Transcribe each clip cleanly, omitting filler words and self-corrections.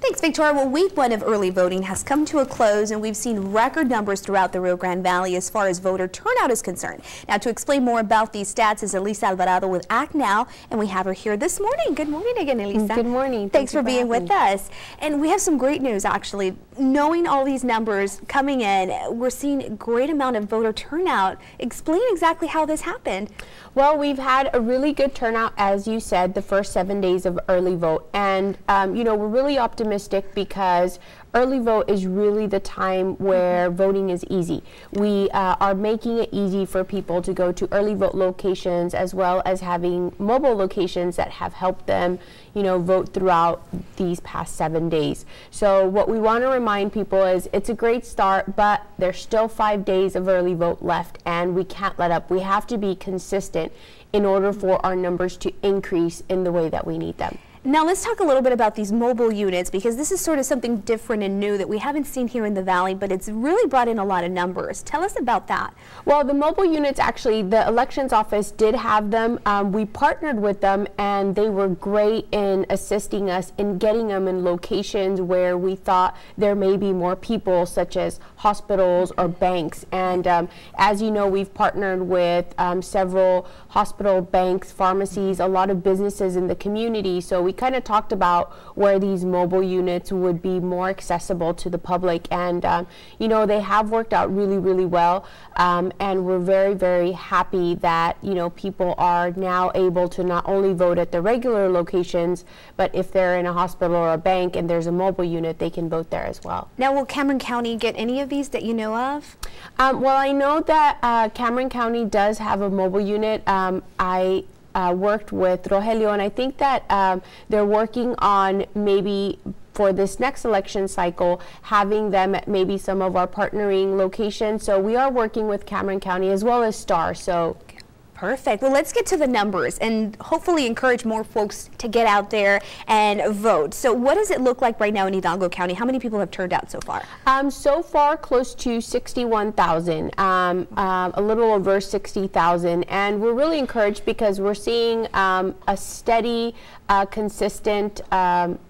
Thanks, Victoria. Well, week one of early voting has come to a close, and we've seen record numbers throughout the Rio Grande Valley as far as voter turnout is concerned. Now, to explain more about these stats is Eliza Alvarado with AACT Now, and we have her here this morning. Good morning again, Eliza. Good morning. Thanks for being with us. And we have some great news, actually. Knowing all these numbers coming in, we're seeing a great amount of voter turnout. Explain exactly how this happened. Well, we've had a really good turnout, as you said, the first 7 days of early vote. And, you know, we're really optimistic because early vote is really the time where voting is easy. We are making it easy for people to go to early vote locations, as well as having mobile locations that have helped them, you know, vote throughout these past 7 days. So what we want to remind people is it's a great start, but there's still 5 days of early vote left, and we can't let up. We have to be consistent in order for our numbers to increase in the way that we need them. Now let's talk a little bit about these mobile units, because this is sort of something different and new that we haven't seen here in the Valley, but it's really brought in a lot of numbers. Tell us about that. Well, the mobile units, actually, the elections office did have them. We partnered with them, and they were great in assisting us in getting them in locations where we thought there may be more people, such as hospitals or banks. And as you know, we've partnered with several hospital, banks, pharmacies, a lot of businesses in the community. So we kind of talked about where these mobile units would be more accessible to the public, and you know, they have worked out really, really well, and we're very, very happy that, you know, people are now able to not only vote at the regular locations, but if they're in a hospital or a bank and there's a mobile unit, they can vote there as well. Now, will Cameron County get any of these that you know of? Well, I know that Cameron County does have a mobile unit. I worked with Rogelio, and I think that they're working on maybe for this next election cycle having them at maybe some of our partnering locations. So we are working with Cameron County as well as Star. So. Perfect. Well, let's get to the numbers and hopefully encourage more folks to get out there and vote. So what does it look like right now in Hidalgo County? How many people have turned out so far? So far, close to 61,000, a little over 60,000. And we're really encouraged because we're seeing a steady, consistent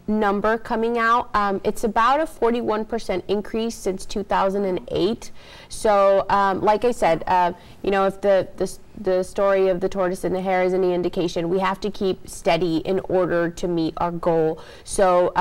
number coming out. It's about a 41% increase since 2008. So like I said, you know, if the story of the tortoise and the hare is any indication, we have to keep steady in order to meet our goal. So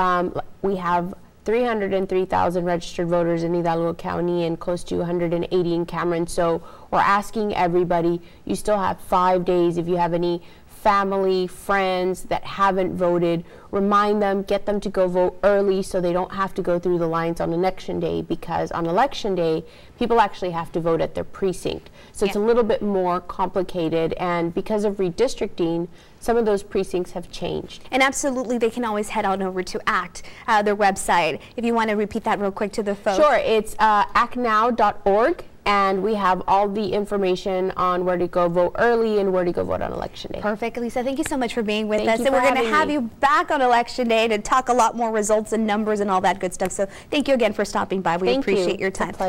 we have 303,000 registered voters in Hidalgo County and close to 180 in Cameron. So we're asking everybody, you still have 5 days. If you have any family, friends that haven't voted, remind them, get them to go vote early so they don't have to go through the lines on election day, because on election day, people actually have to vote at their precinct. So it's a little bit more complicated, and because of redistricting, some of those precincts have changed. And absolutely, they can always head on over to AACT, their website. If you want to repeat that real quick to the folks. Sure, it's actnow.org. And we have all the information on where to go vote early and where to go vote on election day. Perfect. Lisa, thank you so much for being with us. And we're going to have you back on election day to talk a lot more results and numbers and all that good stuff. So thank you again for stopping by. We appreciate your time.